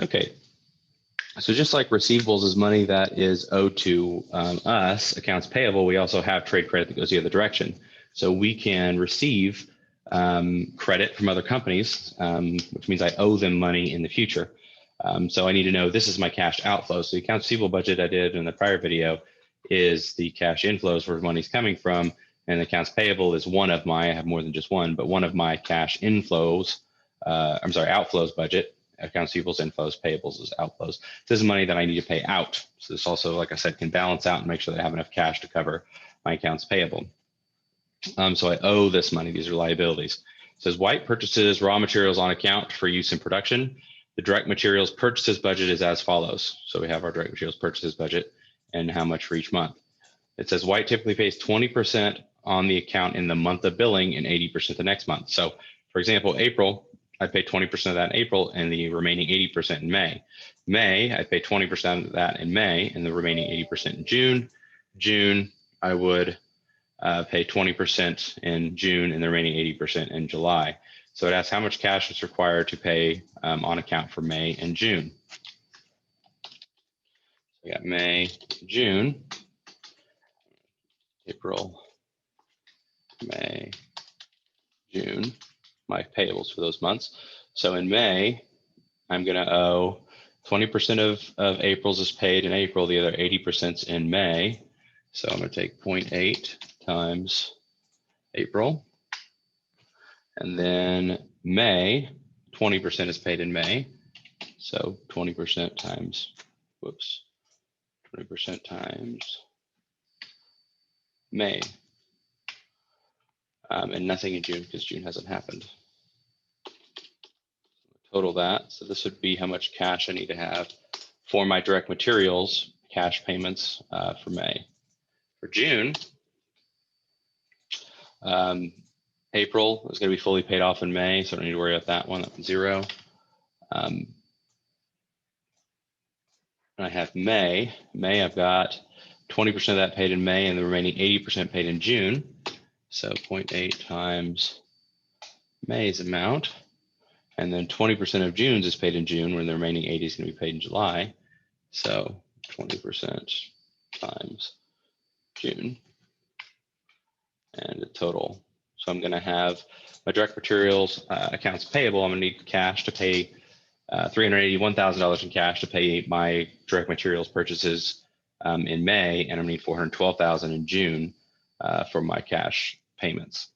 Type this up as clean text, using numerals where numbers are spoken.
Okay, so just like receivables is money that is owed to us, accounts payable, we also have trade credit that goes the other direction. So we can receive credit from other companies, which means I owe them money in the future. So I need to know this is my cash outflow. So the accounts receivable budget I did in the prior video is the cash inflows where money's coming from, and the accounts payable is one of my, I have more than just one, but one of my cash inflows, outflows budget. Accounts receivables inflows, payables is outflows. This is money that I need to pay out. So this also, like I said, can balance out and make sure that I have enough cash to cover my accounts payable. So I owe this money. These are liabilities. It says White purchases raw materials on account for use in production. The direct materials purchases budget is as follows. So we have our direct materials purchases budget and how much for each month. It says White typically pays 20% on the account in the month of billing and 80% the next month. So for example, April, I pay 20% of that in April and the remaining 80% in May. May, I pay 20% of that in May and the remaining 80% in June. June, I would pay 20% in June and the remaining 80% in July. So it asks how much cash is required to pay on account for May and June. We got May, June, April, May, June, my payables for those months. So in May, I'm going to owe 20% of April's is paid in April, the other 80% in May. So I'm going to take 0.8 times April. And then May, 20% is paid in May. So 20% times, 20% times May. And nothing in June because June hasn't happened. Total that. So this would be how much cash I need to have for my direct materials cash payments for May. For June, April is going to be fully paid off in May, so I don't need to worry about that one. That's 0. And I have May. May, I've got 20% of that paid in May and the remaining 80% paid in June. So 0.8 times May's amount. And then 20% of June's is paid in June, when the remaining 80 is going to be paid in July. So 20% times June and the total. So I'm going to have my direct materials accounts payable. I'm going to need cash to pay $381,000 in cash to pay my direct materials purchases in May, and I'm going to need $412,000 in June for my cash payments.